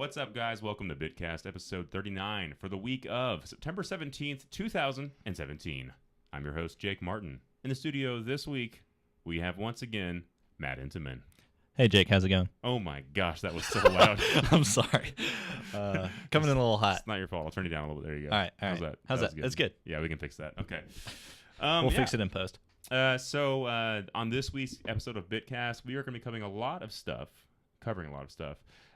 What's up, guys? Welcome to BitCast, episode 39 for the week of September 17th, 2017. I'm your host, Jake Martin. In the studio this week, we have once again Matt Intiman. Hey, Jake, how's it going? Oh my gosh, that was so loud. I'm sorry. Coming in a little hot. It's not your fault. I'll turn you down a little bit. There you go. All right. How's that? How's that? Was That's good. Yeah, we can fix that. Okay. We'll fix it in post. So on this week's episode of BitCast, we are going to be covering a lot of stuff.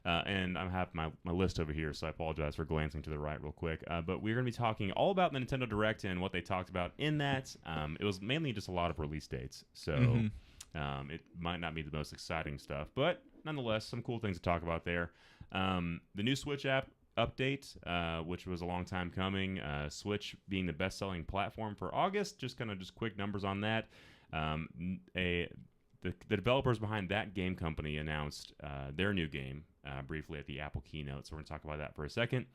And I have my list over here, so I apologize for glancing to the right real quick. But we're going to be talking all about the Nintendo Direct and what they talked about in that. It was mainly just a lot of release dates, so it might not be the most exciting stuff, but nonetheless, some cool things to talk about there. The new Switch app update, which was a long time coming. Switch being the best-selling platform for August. Just quick numbers on that. The developers behind Thatgamecompany announced their new game briefly at the Apple keynote, so we're going to talk about that for a second.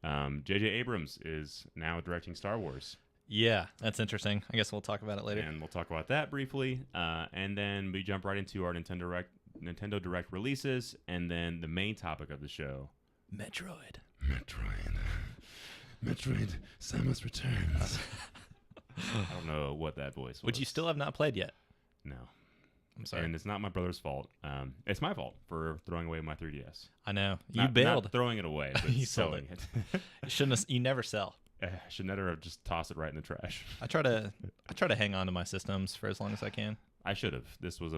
J.J. Abrams is now directing Star Wars. Yeah, that's interesting. I guess we'll talk about it later. And we'll talk about that briefly. And then we jump right into our Nintendo Direct releases, and then the main topic of the show. Metroid, Samus Returns. I don't know what that voice was. Which you still have not played yet. No. I'm sorry. And it's not my brother's fault. It's my fault for throwing away my 3DS. I know. Not bailed. Not throwing it away, but You selling it. You never sell. I should never have just tossed it right in the trash. I try to hang on to my systems for as long as I can. I should have. This was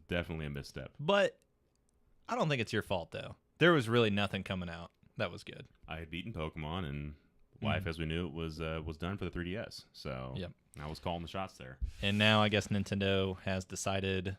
definitely a misstep. But I don't think it's your fault though. There was really nothing coming out that was good. I had beaten Pokemon, and life as we knew it was done for the 3DS. So yep. I was calling the shots there. And now I guess Nintendo has decided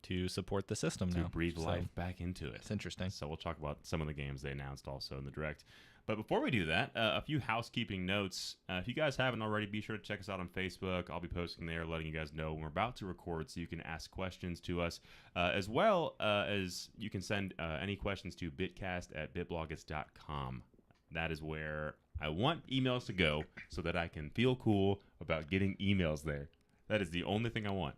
to support the system to now. breathe life back into it. It's interesting. So we'll talk about some of the games they announced also in the Direct. But before we do that, a few housekeeping notes. If you guys haven't already, be sure to check us out on Facebook. I'll be posting there, letting you guys know when we're about to record, so you can ask questions to us, as well as you can send any questions to bitcast@bitbloggist.com. That is where I want emails to go, so that I can feel cool about getting emails there. That is the only thing I want.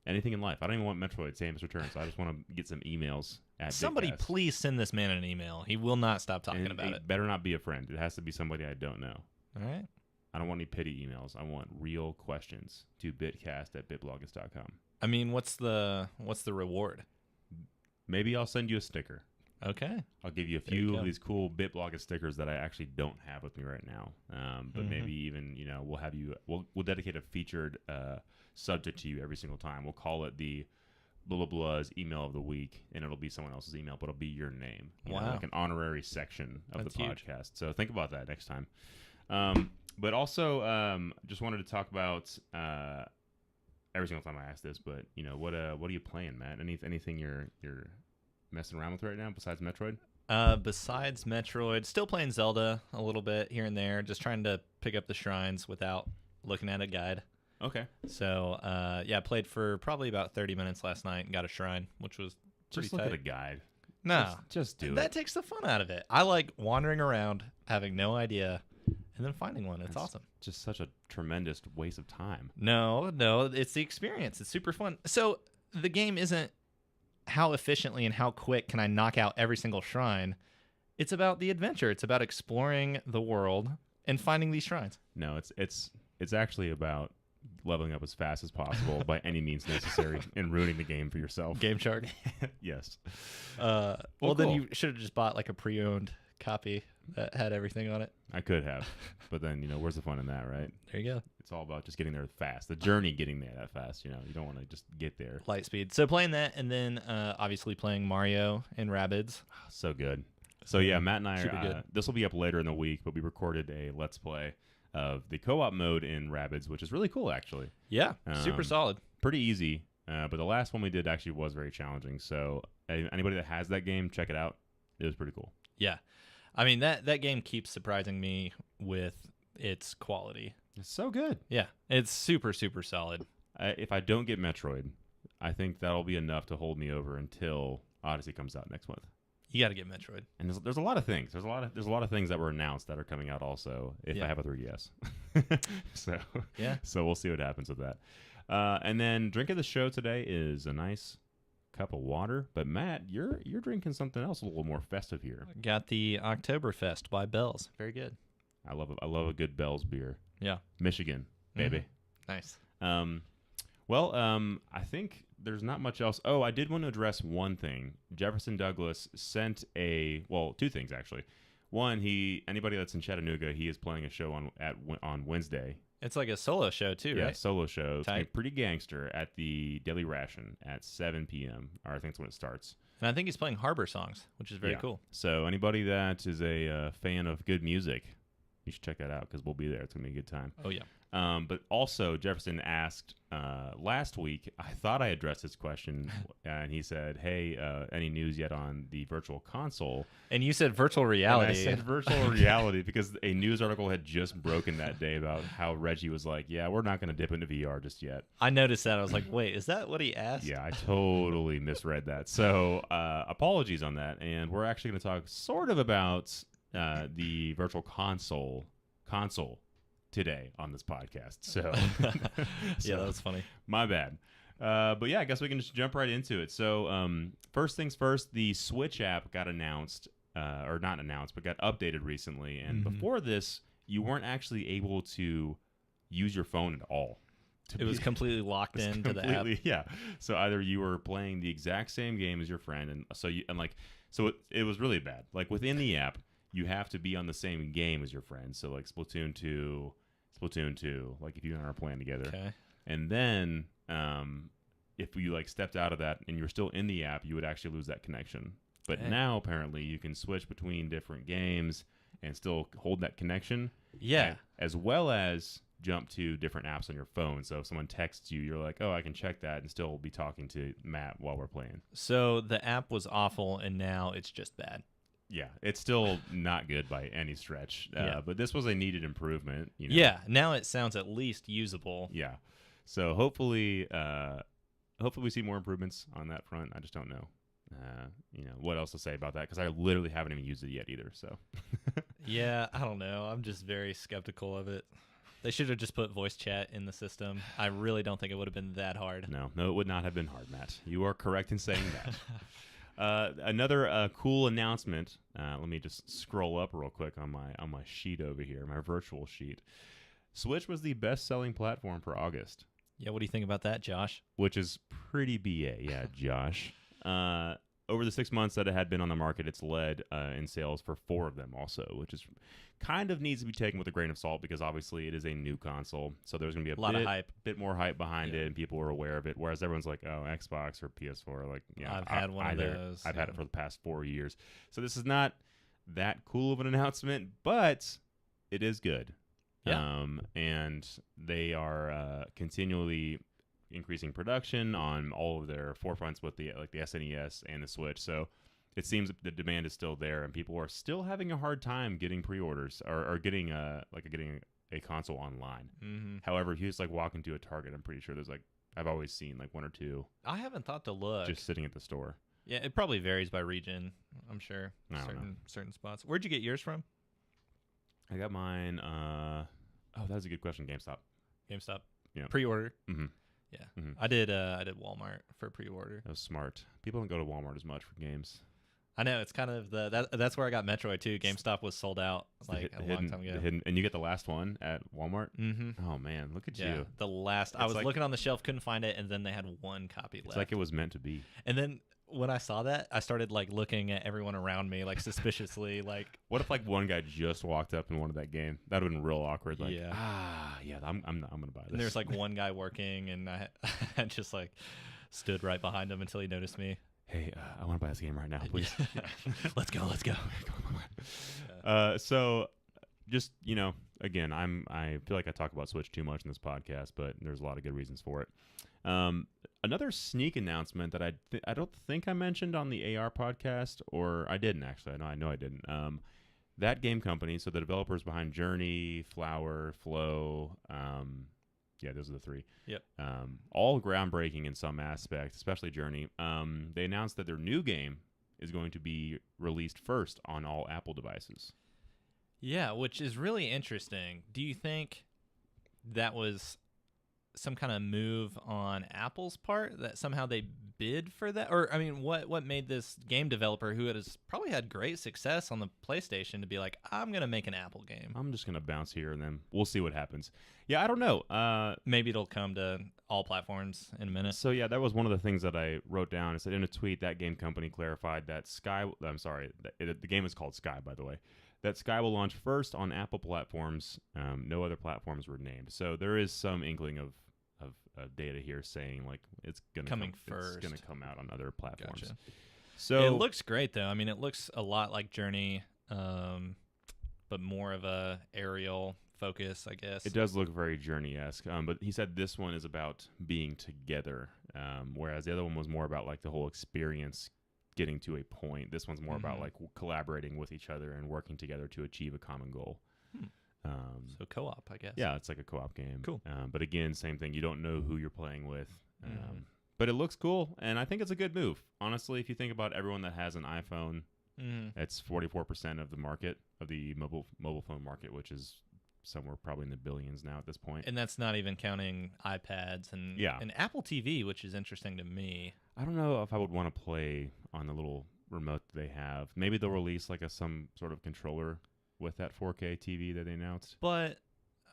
Anything in life. I don't even want Metroid, Samus Returns. So I just want to get some emails at Somebody BitCast. please send this man an email. He will not stop talking about it. Better not be a friend. It has to be somebody I don't know. All right. I don't want any pity emails. I want real questions to bitcast@bitbloggist.com. I mean, what's the reward? Maybe I'll send you a sticker. Okay. I'll give you a few of these cool BitBloggist stickers that I actually don't have with me right now. But maybe even, we'll dedicate a featured subject to you every single time. We'll call it the blah blah blah's email of the week, and it'll be someone else's email, but it'll be your name. Wow. Like an honorary section of That's the huge. podcast. So think about that next time. But also, just wanted to talk about every single time I ask this, but what are you playing, Matt? Anything you're messing around with right now besides Metroid? Besides Metroid, still playing Zelda a little bit here and there, just trying to pick up the shrines without looking at a guide. Okay. So, I played for probably about 30 minutes last night and got a shrine, which was pretty Just look tight. at a guide. No. Just do it. That takes the fun out of it. I like wandering around, having no idea, and then finding one. It's awesome. Just such a tremendous waste of time. No, it's the experience. It's super fun. So the game isn't how efficiently and how quick can I knock out every single shrine. It's about the adventure. It's about exploring the world and finding these shrines. No, it's actually about leveling up as fast as possible by any means necessary and ruining the game for yourself. Game Shark. Yes. Well, cool. then you should have just bought like a pre-owned copy that had everything on it. I could have, but then where's the fun in that, right? There you go. It's all about just getting there fast. The journey getting there that fast. You don't want to just get there. Light speed. So playing that, and then obviously playing Mario and Rabbids. So good. So yeah, Matt and I Super good. This will be up later in the week, but we recorded a Let's Play of the co-op mode in Rabbids, which is really cool, actually. Yeah, super solid. Pretty easy, but the last one we did actually was very challenging. So anybody that has that game, check it out. It was pretty cool. Yeah. I mean, that game keeps surprising me with its quality. It's so good. Yeah, it's super, super solid. If I don't get Metroid, I think that'll be enough to hold me over until Odyssey comes out next month. You got to get Metroid. And there's a lot of things. There's a lot of things that were announced that are coming out also if I have a 3DS. So we'll see what happens with that. And then drink of the show today is a nice cup of water. But Matt, you're drinking something else a little more festive here. Got the Oktoberfest by Bell's. Very good. I love a good Bell's beer. Yeah. Michigan, baby. Nice. I think there's not much else. Oh, I did want to address one thing. Jefferson Douglas sent two things actually. One, anybody that's in Chattanooga, he is playing a show on Wednesday. It's like a solo show too, right? Yeah, solo show. It's gonna be Tight. pretty gangster at the Daily Ration at 7 p.m. Or I think that's when it starts. And I think he's playing Harbor songs, which is very cool. So anybody that is a fan of good music, you should check that out because we'll be there. It's going to be a good time. Oh, yeah. But also, Jefferson asked last week, I thought I addressed his question, and he said, hey, any news yet on the virtual console? And you said virtual reality. And I said virtual reality because a news article had just broken that day about how Reggie was like, yeah, we're not going to dip into VR just yet. I noticed that. I was like, wait, is that what he asked? Yeah, I totally misread that. So apologies on that. And we're actually going to talk sort of about the virtual console today on this podcast. So, yeah, that was funny. My bad. But yeah, I guess we can just jump right into it. So first things first, the Switch app got announced, or not announced, but got updated recently. And before this, you weren't actually able to use your phone at all. It was completely locked into the app. Yeah. So either you were playing the exact same game as your friend, and so it was really bad. Like within the app, you have to be on the same game as your friend. So like Splatoon 2, like if you and I are playing together. Okay. And then if you like stepped out of that and you're still in the app, you would actually lose that connection. But now apparently you can switch between different games and still hold that connection. Yeah. As well as jump to different apps on your phone. So if someone texts you, you're like, oh, I can check that and still be talking to Matt while we're playing. So the app was awful and now it's just bad. Yeah, it's still not good by any stretch. But this was a needed improvement. You know? Yeah, now it sounds at least usable. Yeah. So hopefully we see more improvements on that front. I just don't know. What else to say about that because I literally haven't even used it yet either. So. Yeah, I don't know. I'm just very skeptical of it. They should have just put voice chat in the system. I really don't think it would have been that hard. No, it would not have been hard, Matt. You are correct in saying that. Another cool announcement. Let me just scroll up real quick on my sheet over here, my virtual sheet. Switch was the best-selling platform for August. Yeah, what do you think about that, Josh? Which is pretty BA, yeah, Josh. Over the 6 months that it had been on the market, it's led in sales for 4 of them also, which is kind of needs to be taken with a grain of salt because obviously it is a new console. So there's going to be a lot of hype, bit more hype behind it, and people are aware of it. Whereas everyone's like, oh, Xbox or PS4, like, yeah, I've had one of those. I've had it for the past 4 years. So this is not that cool of an announcement, but it is good. Yeah. And they are continually increasing production on all of their forefronts with the SNES and the Switch. So it seems the demand is still there, and people are still having a hard time getting pre-orders or getting a console online. Mm-hmm. However, if you just like walk into a Target, I'm pretty sure there's I've always seen 1 or 2. I haven't thought to look. Just sitting at the store. Yeah, it probably varies by region. I'm sure certain spots. Where'd you get yours from? I got mine. That's a good question. GameStop. Yeah. Pre-order. Mm-hmm. Yeah. Mm-hmm. I did Walmart for pre-order. That was smart. People don't go to Walmart as much for games. I know, it's kind of that's where I got Metroid too. GameStop was sold out a long time ago. And you get the last one at Walmart? Mm-hmm. Oh man, look at yeah, you. The last I was looking on the shelf, couldn't find it, and then they had 1 copy left. It's like it was meant to be. And then when I saw that, I started looking at everyone around me suspiciously. What if one guy just walked up and wanted that game? That'd have been real awkward. I'm gonna buy this. And there's 1 guy working, and I just stood right behind him until he noticed me. Hey, I want to buy this game right now, please. Let's go. So just, again, I feel like I talk about Switch too much in this podcast, but there's a lot of good reasons for it. Another sneak announcement that I don't think I mentioned on the AR podcast, or I didn't actually. I know I didn't. Thatgamecompany, so the developers behind Journey, Flower, Flow, yeah, those are the 3. Yep. All groundbreaking in some aspect, especially Journey. They announced that their new game is going to be released first on all Apple devices. Yeah, which is really interesting. Do you think that was some kind of move on Apple's part that somehow they bid for that? Or, I mean, what made this game developer who has probably had great success on the PlayStation to be like, I'm going to make an Apple game? I'm just going to bounce here and then we'll see what happens. Yeah, I don't know. Maybe it'll come to all platforms in a minute. So, yeah, that was one of the things that I wrote down. It said in a tweet that Game Company clarified that the game is called Sky, by the way. That Sky will launch first on Apple platforms. No other platforms were named. So there is some inkling of data here saying like it's gonna come out on other platforms. Gotcha. So it looks great though. I mean, it looks a lot like Journey, but more of a aerial focus, I guess. It does look very Journey-esque. But he said this one is about being together, whereas the other one was more about like the whole experience getting to a point. This one's more about like collaborating with each other and working together to achieve a common goal. So co-op, I guess. Yeah, it's like a co-op game. Cool. But again, same thing. You don't know who you're playing with. But it looks cool, and I think it's a good move. Honestly, if you think about everyone that has an iPhone, it's 44% of the market, of the mobile phone market, which is somewhere probably in the billions now at this point. And that's not even counting iPads and Apple TV, which is interesting to me. I don't know if I would want to play on the little remote that they have. Maybe they'll release like some sort of controller with that 4K TV that they announced. But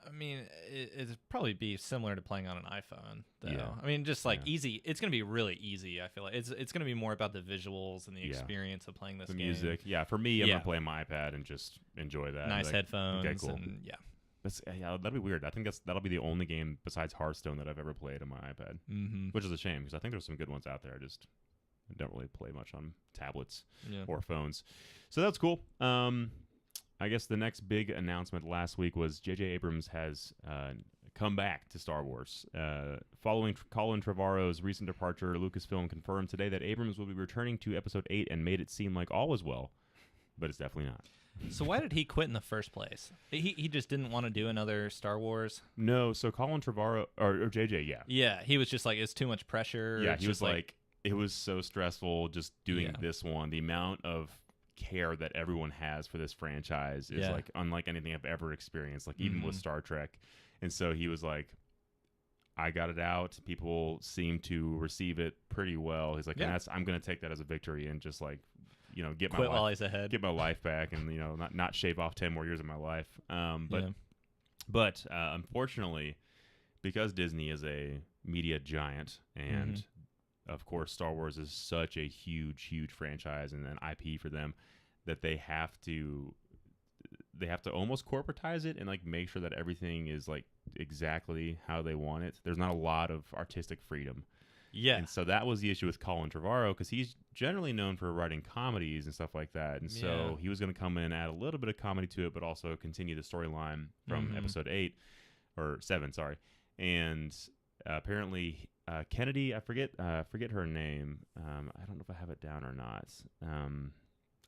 I mean, it'd probably be similar to playing on an iPhone, though. Yeah. I mean, just like easy. It's going to be really easy, I feel like. It's going to be more about the visuals and the experience of playing this game. The music. Yeah, for me, I'm going to play on my iPad and just enjoy that. Nice headphones. Okay, cool. And, that'd be weird. I think that'll be the only game besides Hearthstone that I've ever played on my iPad, which is a shame because I think there's some good ones out there. I just don't really play much on tablets or phones. So that's cool. I guess the next big announcement last week was J.J. Abrams has come back to Star Wars. Following Colin Trevorrow's recent departure, Lucasfilm confirmed today that Abrams will be returning to Episode 8 and made it seem like all is well, but it's definitely not. So why did he quit in the first place? He just didn't want to do another Star Wars? No, so Colin Trevorrow, or J.J., yeah. Yeah, he was just like, it's too much pressure. Yeah, he was like, it was so stressful just doing this one. The amount of care that everyone has for this franchise is like unlike anything I've ever experienced, like even with Star Trek. And so he was like, I got it out. People seem to receive it pretty well. He's like, and I'm going to take that as a victory and just like, get quit my while he's ahead. Get my life back and, not shave off 10 more years of my life. But unfortunately, because Disney is a media giant and of course, Star Wars is such a huge, huge franchise and an IP for them that they have to almost corporatize it and like make sure that everything is like exactly how they want it. There's not a lot of artistic freedom. Yeah. And so that was the issue with Colin Trevorrow because he's generally known for writing comedies and stuff like that. And so he was going to come in and add a little bit of comedy to it, but also continue the storyline from episode 7, sorry. And apparently Kennedy, I forget her name. I don't know if I have it down or not.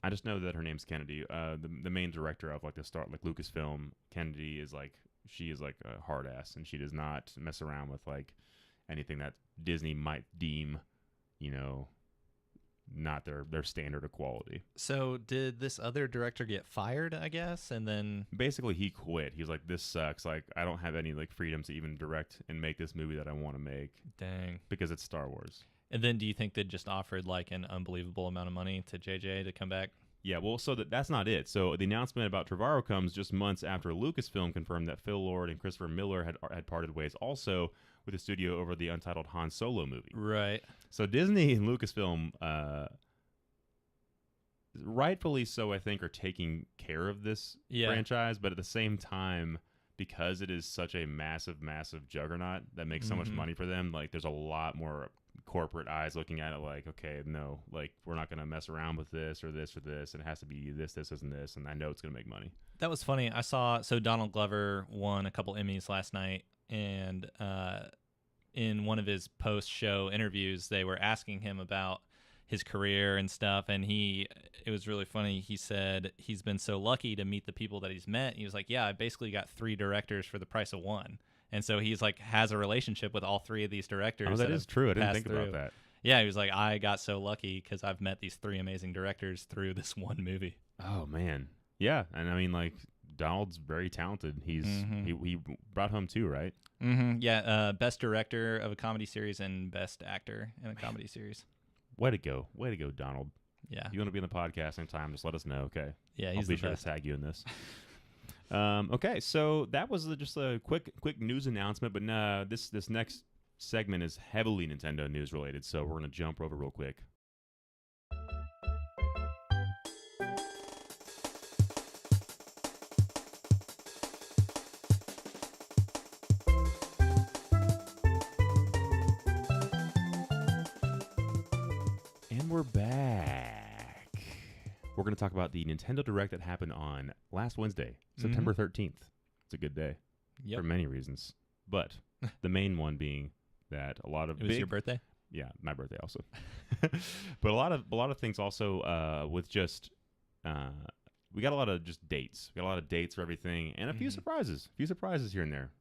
I just know that her name's Kennedy. The main director of like Lucasfilm, Kennedy she is like a hard ass, and she does not mess around with like anything that Disney might deem, not their standard of quality. So did this other director get fired, I guess, and then basically he quit. He was like, this sucks. Like I don't have any like freedom to even direct and make this movie that I want to make. Dang. Because it's Star Wars. And then do you think they just offered like an unbelievable amount of money to JJ to come back? Yeah, well, so that's not it. So the announcement about Trevorrow comes just months after Lucasfilm confirmed that Phil Lord and Christopher Miller had parted ways also with the studio over the untitled Han Solo movie. Right. So Disney and Lucasfilm, rightfully so, I think, are taking care of this franchise, but at the same time, because it is such a massive, massive juggernaut that makes so much money for them, like there's a lot more corporate eyes looking at it like, okay, no, like we're not going to mess around with this or this or this, and it has to be this, and this, and I know it's going to make money. That was funny. I saw, so Donald Glover won a couple Emmys last night, and in one of his post-show interviews, they were asking him about his career and stuff, and it was really funny. He said he's been so lucky to meet the people that he's met. He was like, yeah, I basically got 3 directors for the price of 1. And so he's like has a relationship with all 3 of these directors. Oh, that is true. I didn't think about that. Yeah, he was like, I got so lucky because I've met these 3 amazing directors through this one movie. Oh man, yeah. And I mean, like Donald's very talented. He brought home 2, right? Yeah, best director of a comedy series and best actor in a comedy series. Way to go, Donald. Yeah. You want to be in the podcast anytime, just let us know, okay? Yeah, I'll be sure to tag you in this. Okay, so that was just a quick news announcement, but this next segment is heavily Nintendo news related, so we're going to jump over real quick. And we're back. We're going to talk about the Nintendo Direct that happened on last Wednesday, September 13th. It's a good day for many reasons, but the main one being that a lot of it was your birthday? Yeah, my birthday also. But a lot of things also with just we got a lot of just dates. We got a lot of dates for everything and a few surprises. Here and there.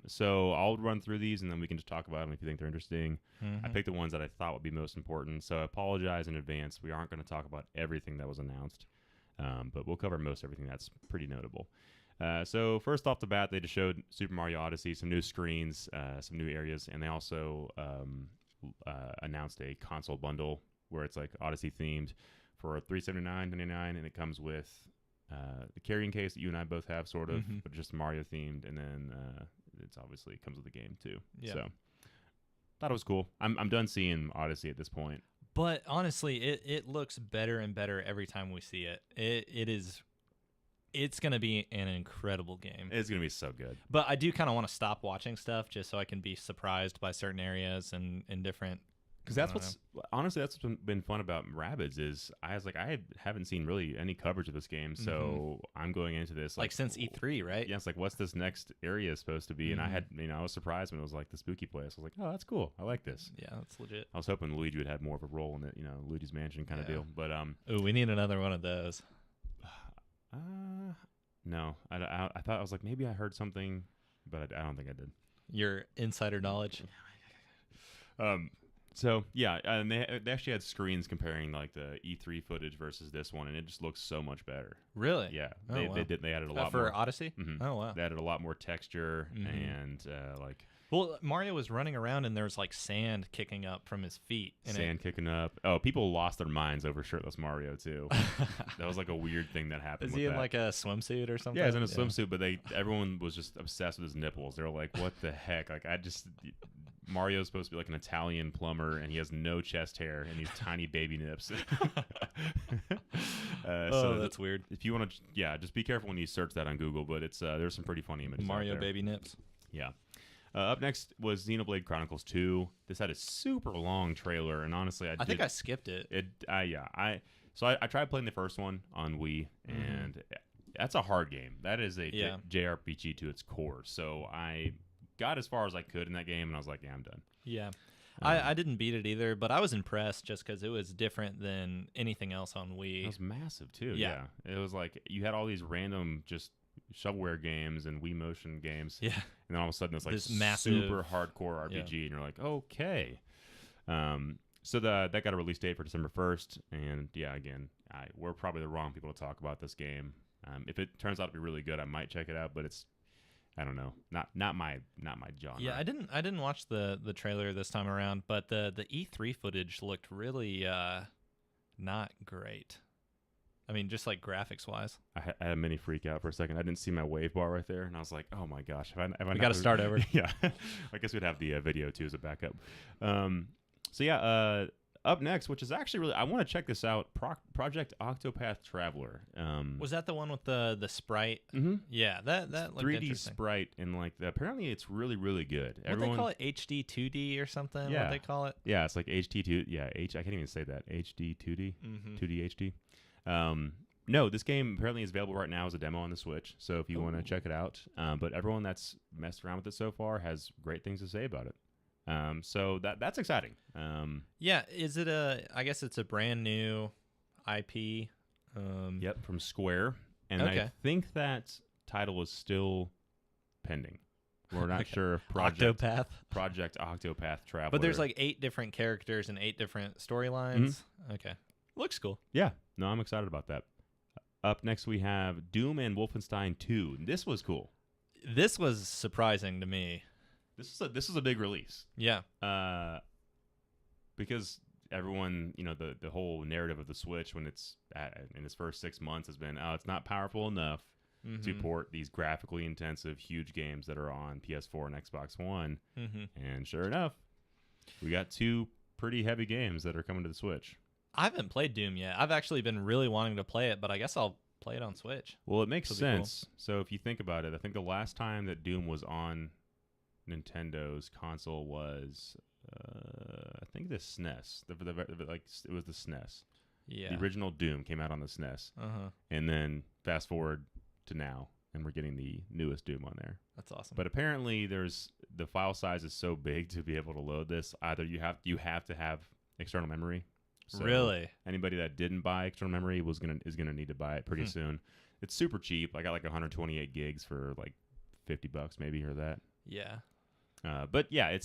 So I'll run through these and then we can just talk about them if you think they're interesting. I picked the ones that I thought would be most important. So I apologize in advance. We aren't going to talk about everything that was announced, but we'll cover most everything that's pretty notable. So first off the bat, they just showed Super Mario Odyssey, some new screens, some new areas, and they also announced a console bundle where it's like Odyssey themed for $379.99, and it comes with the carrying case that you and I both have, sort of, but just Mario themed, and then it's obviously comes with the game too. Yeah. So thought it was cool. I'm done seeing Odyssey at this point. But honestly, it looks better and better every time we see it. It's going to be an incredible game. It's going to be so good. But I do kind of want to stop watching stuff just so I can be surprised by certain areas and different. Because that's what's been fun about Rabbids is I haven't seen really any coverage of this game, so I'm going into this like since E3, right? Yeah, it's like what's this next area supposed to be? And I was surprised when it was like the spooky place. I was like, oh, that's cool. I like this. Yeah, that's legit. I was hoping Luigi would have more of a role in it, Luigi's Mansion kind of deal. But we need another one of those. No, I thought I was like maybe I heard something, but I don't think I did. Your insider knowledge. So yeah, and they actually had screens comparing like the E3 footage versus this one, and it just looks so much better. Really? Yeah. Wow. They added a lot for more Odyssey. Oh wow. They added a lot more texture and like. Well, Mario was running around and there was like sand kicking up from his feet. Kicking up. Oh, people lost their minds over shirtless Mario too. That was like a weird thing that happened. Is he in like a swimsuit or something? Yeah, he's in a swimsuit, but everyone was just obsessed with his nipples. They were like, "What the heck?" Like Mario's supposed to be like an Italian plumber, and he has no chest hair and these tiny baby nips. So that's weird. If you want to, just be careful when you search that on Google. But it's there's some pretty funny images. Mario out there. baby nips. Yeah. Up next was Xenoblade Chronicles 2. This had a super long trailer, and honestly, I think I skipped it. I tried playing the first one on Wii, and that's a hard game. That is a JRPG to its core. So I got as far as I could in that game, and I was like, yeah, I'm done. Yeah. I didn't beat it either, but I was impressed just because it was different than anything else on Wii. It was massive, too. Yeah. It was like you had all these random just shovelware games and Wii Motion games. Yeah. And then all of a sudden it's like this massive, super hardcore RPG, and you're like, okay. So that got a release date for December 1st, and again, we're probably the wrong people to talk about this game. If it turns out to be really good, I might check it out, but it's, I don't know, not my genre. Yeah, I didn't watch the trailer this time around, but the E3 footage looked really not great. I mean, just like graphics wise. I had a mini freak out for a second. I didn't see my wave bar right there, and I was like, "Oh my gosh!" We got to start over. Yeah, I guess we'd have the video too as a backup. Up next, which is actually really, I want to check this out. Project Octopath Traveler. Was that the one with the sprite? Mm-hmm. Yeah, that looked 3D interesting. Sprite, and like apparently it's really really good. What they call it, HD 2D or something? Yeah, what they call it? Yeah, it's like HD2. Yeah, I can't even say that. HD 2D, 2D HD. No, this game apparently is available right now as a demo on the Switch. So if you want to check it out, but everyone that's messed around with it so far has great things to say about it. So that's exciting. Yeah, is it I guess it's a brand new IP. Yep, from Square, and I think that title is still pending. We're not sure if Project Octopath Traveler. But there's like 8 different characters and 8 different storylines. Okay, looks cool. Yeah, no, I'm excited about that. Up next, we have Doom and Wolfenstein 2. This was cool. This was surprising to me. This is a big release. Yeah. Because everyone, the whole narrative of the Switch when it's in its first 6 months has been, it's not powerful enough to port these graphically intensive, huge games that are on PS4 and Xbox One. And sure enough, we got 2 pretty heavy games that are coming to the Switch. I haven't played Doom yet. I've actually been really wanting to play it, but I guess I'll play it on Switch. Well, it makes sense. Cool. So if you think about it, I think the last time that Doom was on Nintendo's console was, I think the SNES. It was the SNES. Yeah. The original Doom came out on the SNES. And then fast forward to now, and we're getting the newest Doom on there. That's awesome. But apparently, the file size is so big to be able to load this. Either you have to have external memory. So really? Anybody that didn't buy external memory is gonna need to buy it pretty soon. It's super cheap. I got like 128 gigs for like $50 maybe or that. Yeah. But yeah,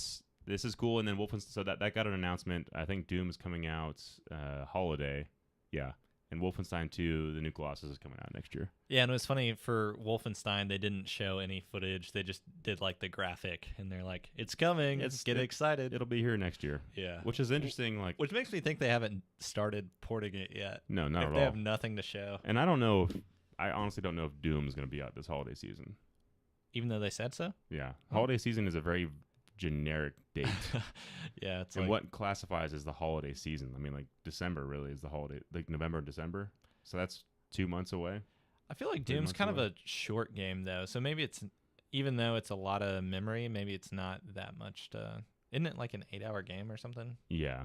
this is cool. And then Wolfenstein. So that got an announcement. I think Doom is coming out holiday. Yeah. And Wolfenstein 2, the new Colossus, is coming out next year. Yeah, and it was funny for Wolfenstein, they didn't show any footage. They just did like the graphic, and they're like, "It's coming! Get excited! It'll be here next year." Yeah, which is interesting. Which makes me think they haven't started porting it yet. No, not at all. They have nothing to show. And I honestly don't know if Doom is going to be out this holiday season. Even though they said so. Yeah, holiday season is a very generic date. Yeah, it's and what classifies as the holiday season? I mean, like December really is the holiday, like November and December. So that's 2 months away. I feel like Doom's kind of a short game though, so maybe it's, even though it's a lot of memory, maybe it's not that much to. Isn't it like an 8-hour game or something? Yeah.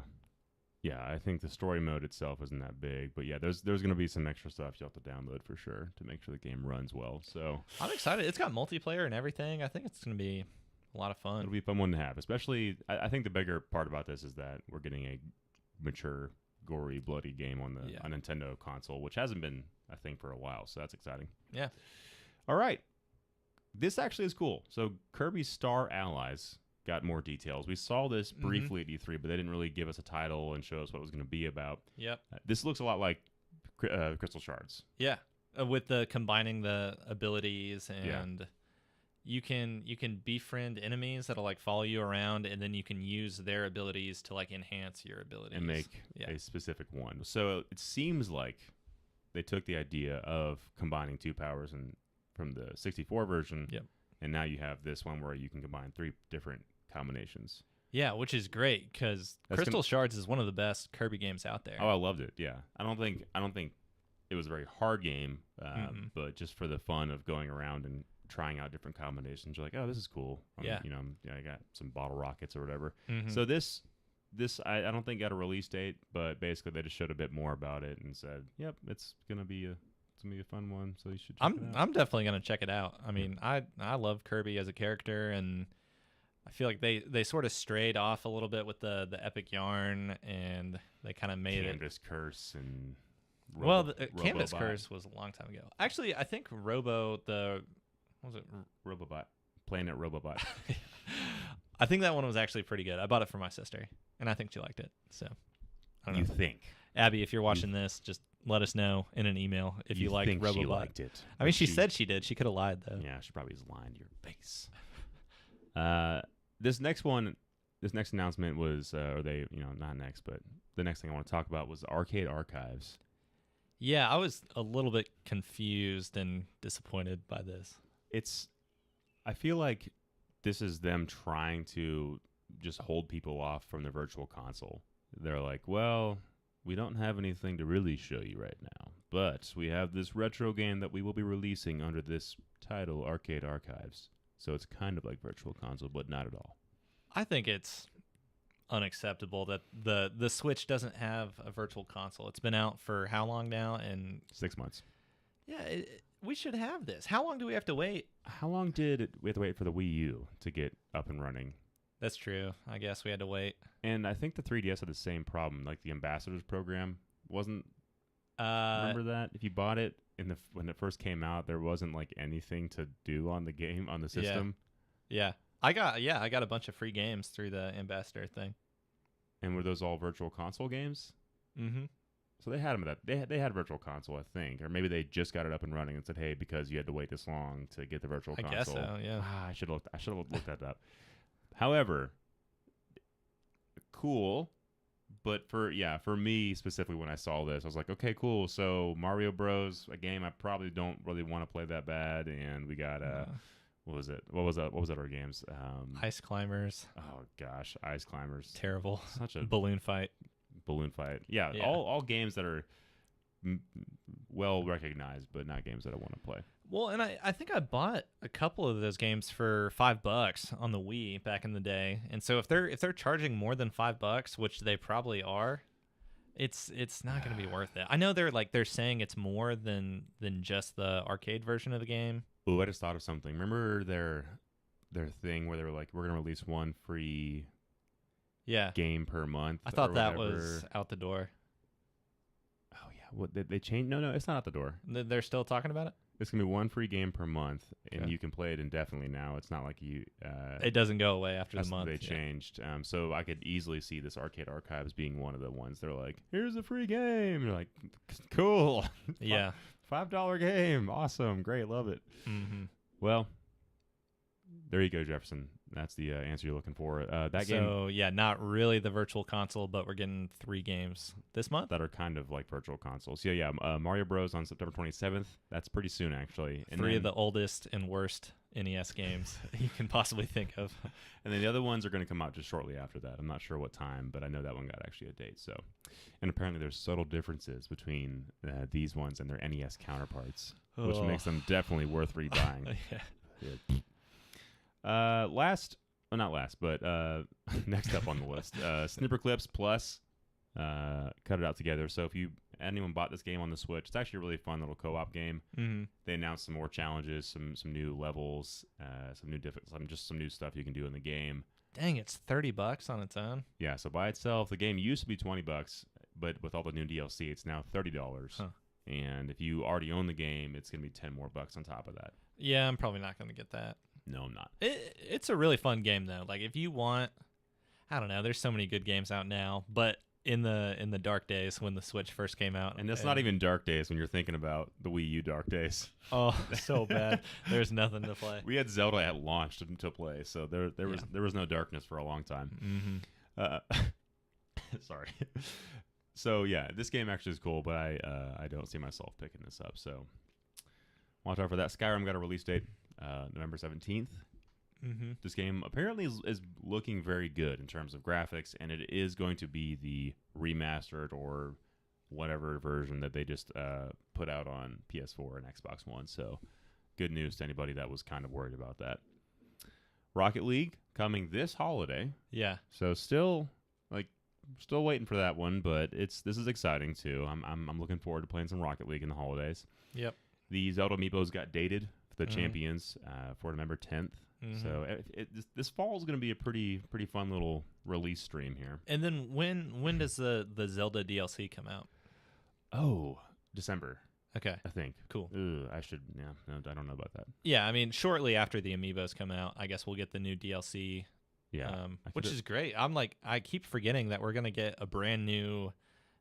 I think the story mode itself isn't that big, but yeah, there's going to be some extra stuff you'll have to download for sure to make sure the game runs well. So I'm excited. It's got multiplayer and everything. I think it's going to be a lot of fun. It'll be a fun one to have, especially. I think the bigger part about this is that we're getting a mature, gory, bloody game on the Nintendo console, which hasn't been a thing for a while. So that's exciting. Yeah. All right. This actually is cool. So Kirby Star Allies got more details. We saw this briefly at E3, but they didn't really give us a title and show us what it was going to be about. Yep. This looks a lot like Crystal Shards. Yeah. With the combining the abilities and. You can befriend enemies that'll like follow you around, and then you can use their abilities to like enhance your abilities and make a specific one. So it seems like they took the idea of combining 2 powers from the 64 version, and now you have this one where you can combine 3 different combinations. Yeah, which is great because Crystal Shards is one of the best Kirby games out there. Oh, I loved it. Yeah, I don't think it was a very hard game, but just for the fun of going around and trying out different combinations, you're like, oh, this is cool. I got some bottle rockets or whatever. So this I don't think got a release date, but basically they just showed a bit more about it and said, yep, it's gonna be a fun one, so you should check it out. I'm definitely gonna check it out. I mean, I love Kirby as a character, and I feel like they sort of strayed off a little bit with the Epic Yarn, and they kind of made Canvas Curse and Canvas Curse was a long time ago. Actually, I think what was it? Robobot. Planet Robobot. I think that one was actually pretty good. I bought it for my sister, and I think she liked it. So, I don't know. You think? Abby, if you're watching this, just let us know in an email if you liked Robobot. She liked it. I mean, she said she did. She could have lied, though. Yeah, she probably is lying to your face. This next announcement was, not next, but the next thing I want to talk about was the Arcade Archives. Yeah, I was a little bit confused and disappointed by this. I feel like this is them trying to just hold people off from the virtual console. They're like, well, we don't have anything to really show you right now, but we have this retro game that we will be releasing under this title, Arcade Archives. So it's kind of like virtual console, but not at all. I think it's unacceptable that the Switch doesn't have a virtual console. It's been out for how long now? And 6 months. Yeah, we should have this. How long do we have to wait? How long did we have to wait for the Wii U to get up and running? That's true. I guess we had to wait. And I think the 3DS had the same problem. Like the Ambassadors program wasn't. Remember that? If you bought it when it first came out, there wasn't like anything to do on the game on the system. Yeah. I got a bunch of free games through the Ambassador thing. And were those all virtual console games? Mm-hmm. So they had them at that. They had Virtual Console, I think, or maybe they just got it up and running and said, "Hey, because you had to wait this long to get the Virtual Console." I guess so. Yeah. I should have looked that up. However, cool, but for me specifically, when I saw this, I was like, okay, cool. So Mario Bros, a game I probably don't really want to play that bad, and we got what was it? What was that? Our games? Ice Climbers. Oh gosh, Ice Climbers. Terrible. Such a balloon fight. Yeah. All games that are well recognized, but not games that I want to play. Well, and I think I bought a couple of those games for $5 on the Wii back in the day, and so if they're charging more than $5, which they probably are, it's not going to be worth it. I know they're saying it's more than just the arcade version of the game. Ooh, I just thought of something. Remember their thing where they were like, we're going to release one free game per month. I thought that was out the door. Oh yeah, what they changed? No, it's not out the door. They're still talking about it. It's gonna be one free game per month, and you can play it indefinitely now. It's not like you. It doesn't go away after the month. They changed. So I could easily see this Arcade Archives being one of the ones. They're like, here's a free game. You're like, cool. Yeah. $5 game. Awesome. Great. Love it. Mm-hmm. Well, there you go, Jefferson. That's the answer you're looking for. That game. So, yeah, not really the Virtual Console, but we're getting 3 games this month. That are kind of like Virtual Consoles. Yeah. Mario Bros. On September 27th. That's pretty soon, actually. And 3 of the oldest and worst NES games you can possibly think of. And then the other ones are going to come out just shortly after that. I'm not sure what time, but I know that one got actually a date. So, and apparently there's subtle differences between these ones and their NES counterparts, which makes them definitely worth rebuying. Yeah. Not last, but next up on the list, Snipper Clips Plus, cut it out together. So if anyone bought this game on the Switch, it's actually a really fun little co-op game. Mm-hmm. They announced some more challenges, some new levels, some new stuff you can do in the game. Dang, it's $30 on its own. Yeah, so by itself, the game used to be $20, but with all the new DLC, it's now $30. Huh. And if you already own the game, it's gonna be $10 more on top of that. Yeah, I'm probably not gonna get that. No, I'm not. It's a really fun game though. Like if you want, I don't know. There's so many good games out now, but in the dark days when the Switch first came out, and that's not even dark days when you're thinking about the Wii U dark days. Oh, so bad. There's nothing to play. We had Zelda at launch to play, so there was no darkness for a long time. Mm-hmm. Sorry. So yeah, this game actually is cool, but I don't see myself picking this up. So watch out for that. Skyrim got a release date. November 17th. Mm-hmm. This game apparently is looking very good in terms of graphics, and it is going to be the remastered or whatever version that they just put out on PS4 and Xbox One. So good news to anybody that was kind of worried about that. Rocket League coming this holiday. Yeah. So still waiting for that one, but this is exciting too. I'm looking forward to playing some Rocket League in the holidays. Yep. The Zelda amiibos got dated. The champions for November 10th. Mm-hmm. So this fall is going to be a pretty fun little release stream here. And then when does the Zelda DLC come out? Oh, December. Okay. I think. Cool. I don't know about that. Yeah, I mean, shortly after the amiibos come out, I guess we'll get the new DLC. Yeah. Which is great. I keep forgetting that we're going to get a brand new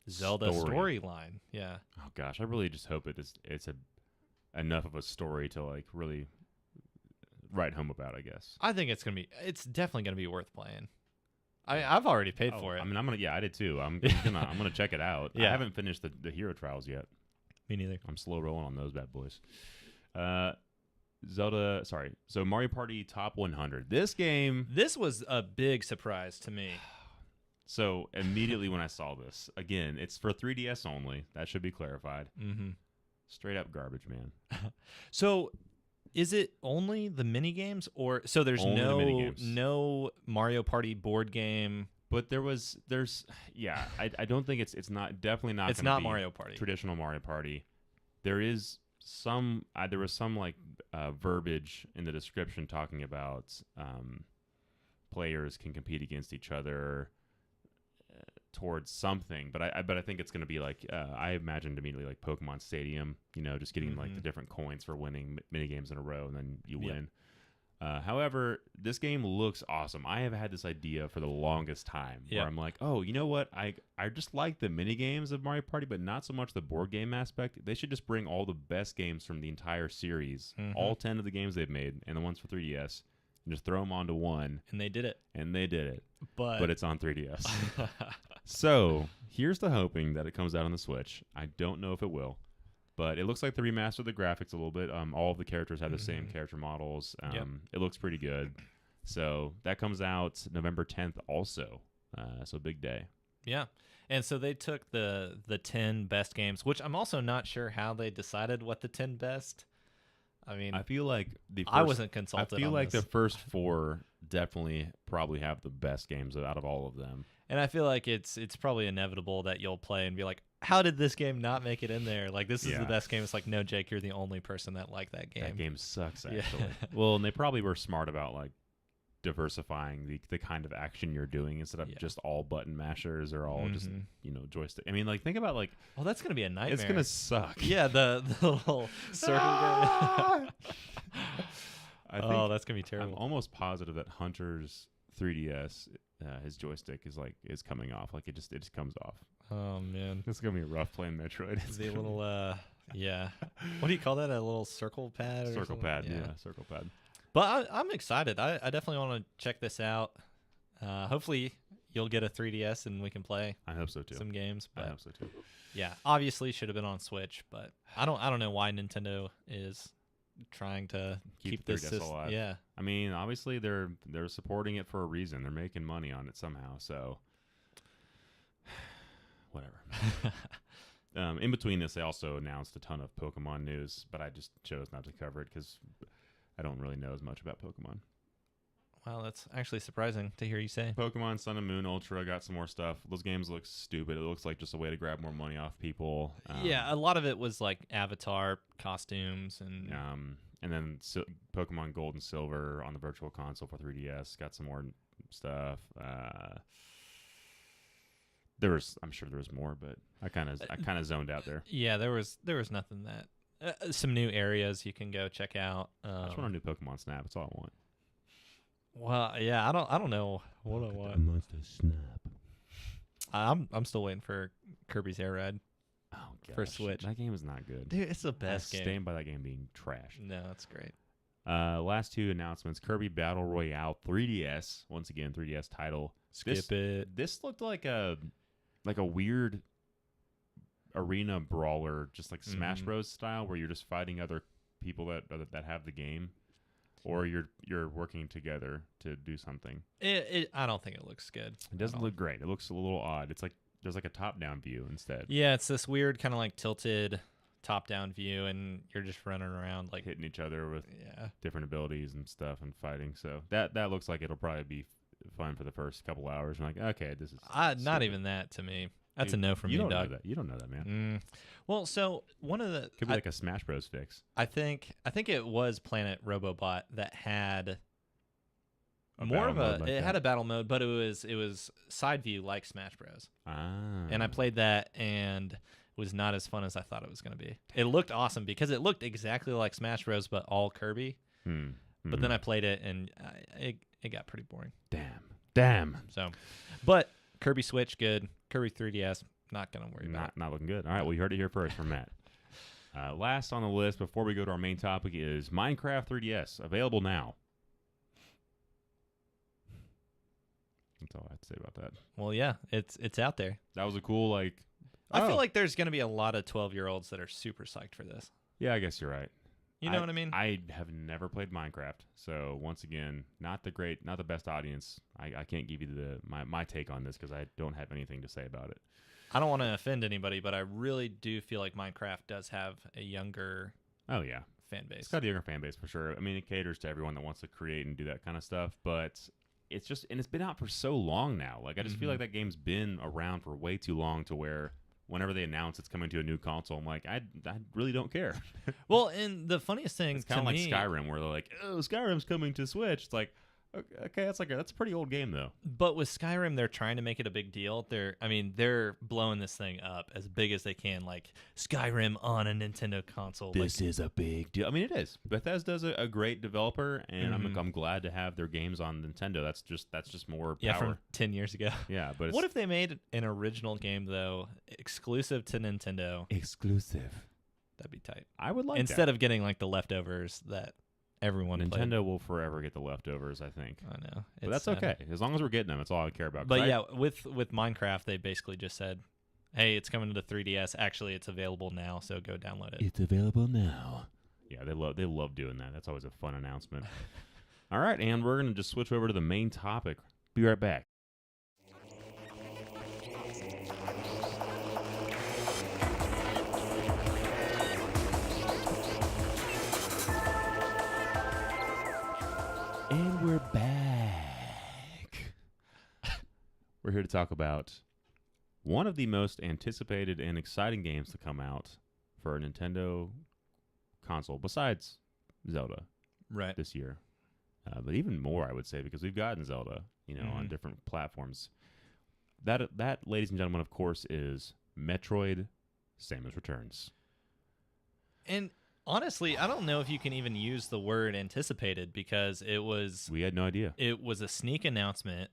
Zelda storyline. Yeah. Oh gosh, I really just hope it's enough of a story to like really write home about, I guess. I think it's definitely gonna be worth playing. I've already paid for it. I mean, I did too. I'm gonna check it out. Yeah. I haven't finished the hero trials yet. Me neither. I'm slow rolling on those bad boys. So Mario Party Top 100. This was a big surprise to me. So immediately when I saw this, again, it's for 3DS only. That should be clarified. Mm-hmm. Straight up garbage, man. So, is it only the mini games, or so there's no Mario Party board game? But I don't think it's not definitely not. It's not Mario Party. Traditional Mario Party. There was some verbiage in the description talking about players can compete against each other towards something, but I think it's going to be like I imagined immediately like Pokemon Stadium, just getting like the different coins for winning mini games in a row, and then you win. However, this game looks awesome. I have had this idea for the longest time where Yep. I'm like, oh, you know what? I just like the mini games of Mario Party, but not so much the board game aspect. They should just bring all the best games from the entire series, all 10 of the games they've made, and the ones for 3DS, and just throw them onto one. And they did it. And they did it. But It's on 3DS. So here's the hoping that it comes out on the Switch. I don't know if it will. But it looks like they remastered the graphics a little bit. All of the characters have the same character models. Yep. It looks pretty good. So that comes out November 10th also. So big day. Yeah. And so they took the 10 best games, which I'm also not sure how they decided what the 10 best. I mean, I feel like I wasn't consulted. I feel on like this. the first 4 definitely probably have the best games out of all of them. And I feel like it's probably inevitable that you'll play and be like, how did this game not make it in there? Like, this is the best game. It's like, no, Jake, you're the only person that liked that game. That game sucks, Yeah. actually. Well, and they probably were smart about, like, diversifying the kind of action you're doing instead of just all button mashers or all just, joystick. I mean, like, think about, like... Oh, that's going to be a nightmare. It's going to suck. Yeah, the little circle game. That's going to be terrible. I'm almost positive that Hunter's 3DS, his joystick is coming off. Like, it just comes off. Oh, man. It's going to be rough playing Metroid. The little, yeah. What do you call that? A little circle pad? Or Circle something? pad, yeah, circle pad. But I'm excited. I definitely want to check this out. Hopefully, you'll get a 3DS and we can play. I hope so too. Some games. But I hope so too. Yeah, obviously should have been on Switch, but I don't know why Nintendo is trying to keep the this 3DS alive. Yeah. I mean, obviously they're supporting it for a reason. They're making money on it somehow. So whatever. In between this, they also announced a ton of Pokemon news, but I just chose not to cover it because I don't really know as much about Pokemon. Wow, that's actually surprising to hear you say. Pokemon Sun and Moon Ultra got some more stuff. Those games look stupid. It looks like just a way to grab more money off people. Yeah, a lot of it was like avatar costumes and then Pokemon Gold and Silver on the Virtual Console for 3DS got some more stuff. I'm sure there was more, but I kind of zoned out there. Yeah, there was nothing that some new areas you can go check out. I just want a new Pokemon Snap. That's all I want. Well, yeah, I don't know what I want. Monster Snap. I'm still waiting for Kirby's Air Ride. Oh gosh, for Switch. That game is not good. Dude, it's the best game. Stand by that game being trash. No, that's great. Last 2 announcements: Kirby Battle Royale 3DS. Once again, 3DS title. Skip it. This looked like a weird arena brawler, just like Smash Bros. Style, where you're just fighting other people that have the game, or you're working together to do something. I don't think it looks good. It doesn't look great. It looks a little odd. It's like there's like a top-down view instead. Yeah, it's this weird kind of like tilted top-down view, and you're just running around like hitting each other with different abilities and stuff and fighting. So that looks like it'll probably be fun for the first couple hours. I'm like, okay, this is not even that to me. That's a no from me, Doug. Doug. Know that. You don't know that, man. Well, so one of the could be like a Smash Bros. Fix. I think it was Planet Robobot that had had a battle mode, but it was side view like Smash Bros. And I played that and it was not as fun as I thought it was going to be. It looked awesome because it looked exactly like Smash Bros. But all Kirby. But then I played it and it got pretty boring. Damn. So, but Kirby Switch good. Kirby 3DS not gonna worry about. Not looking good. All right, well you heard it here first from Matt. Last on the list before we go to our main topic is Minecraft 3DS available now. That's all I have to say about that. Well, yeah, it's out there. That was a cool I feel like there's gonna be a lot of 12-year-olds that are super psyched for this. Yeah, I guess you're right. You know what I mean? I have never played Minecraft, so once again, not the best audience. I can't give you my take on this because I don't have anything to say about it. I don't want to offend anybody, but I really do feel like Minecraft does have a younger fan base. It's got a younger fan base for sure. I mean, it caters to everyone that wants to create and do that kind of stuff, but it's just, and it's been out for so long now. Like, I just feel like that game's been around for way too long to where whenever they announce it's coming to a new console, I'm like, I really don't care. Well, and the funniest thing it's kind of like Skyrim, where they're like, oh, Skyrim's coming to Switch. It's like, Okay, that's a pretty old game though. But with Skyrim, they're trying to make it a big deal. They're blowing this thing up as big as they can. Like Skyrim on a Nintendo console. This is a big deal. I mean, it is. Bethesda's a great developer, and I'm glad to have their games on Nintendo. That's just more power. Yeah, from 10 years ago. Yeah, but what if they made an original game though, exclusive to Nintendo? Exclusive. That'd be tight. I would like instead of getting like the leftovers that everyone Nintendo played. will forever get the leftovers, I think. I know. But that's okay. As long as we're getting them, that's all I care about. But with Minecraft, they basically just said, hey, it's coming to 3DS. Actually, it's available now, so go download it. It's available now. Yeah, they love doing that. That's always a fun announcement. All right, and we're going to just switch over to the main topic. Be right back. And we're back. We're here to talk about one of the most anticipated and exciting games to come out for a Nintendo console, besides Zelda, right, this year. But even more, I would say, because we've gotten Zelda, on different platforms. That, ladies and gentlemen, of course, is Metroid: Samus Returns. And honestly, I don't know if you can even use the word anticipated because we had no idea. It was a sneak announcement.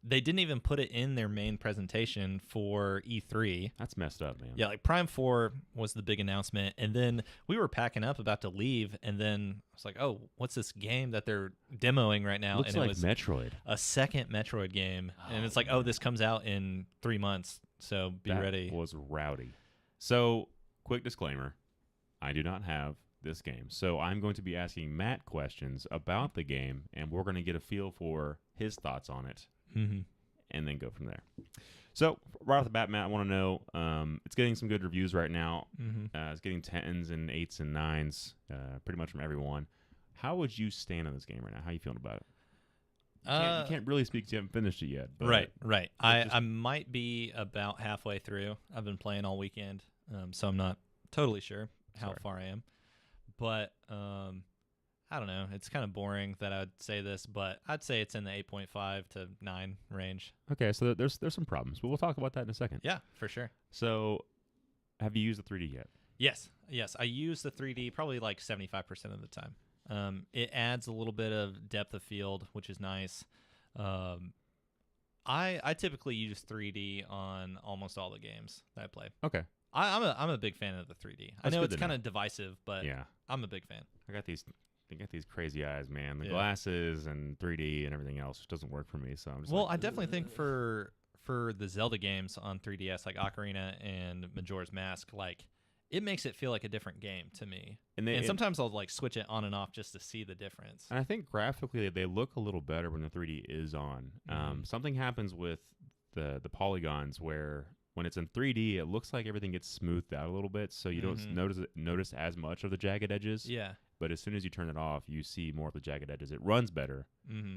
They didn't even put it in their main presentation for E3. That's messed up, man. Yeah, like Prime 4 was the big announcement, and then we were packing up about to leave, and then I was like, oh, what's this game that they're demoing right now? Looks and like it was Metroid. a second Metroid game, and it's like, oh, this comes out in 3 months, so be ready. That was rowdy. So, quick disclaimer, I do not have this game, so I'm going to be asking Matt questions about the game, and we're going to get a feel for his thoughts on it. And then go from there. So right off the bat, Matt, I want to know, it's getting some good reviews right now. It's getting 10s and 8s and 9s, pretty much from everyone. How would you stand on this game right now? How are you feeling about it? You can't really speak because you haven't finished it yet. But right. I might be about halfway through. I've been playing all weekend, so I'm not totally sure how far I am. But I don't know. It's kind of boring that I would say this, but I'd say it's in the 8.5 to 9 range. Okay, so there's some problems, but we'll talk about that in a second. Yeah, for sure. So, have you used the 3D yet? Yes. I use the 3D probably like 75% of the time. It adds a little bit of depth of field, which is nice. I typically use 3D on almost all the games that I play. Okay. I'm a big fan of the 3D. I know it's kind of divisive, but yeah, I'm a big fan. They got these crazy eyes, man. The glasses and 3D and everything else just doesn't work for me. So I'm just I definitely think for the Zelda games on 3DS, like Ocarina and Majora's Mask, like it makes it feel like a different game to me. And sometimes I'll like switch it on and off just to see the difference. And I think graphically they look a little better when the 3D is on. Something happens with the polygons where when it's in 3D, it looks like everything gets smoothed out a little bit, so you don't notice as much of the jagged edges. Yeah. But as soon as you turn it off, you see more of the jagged edges. It runs better,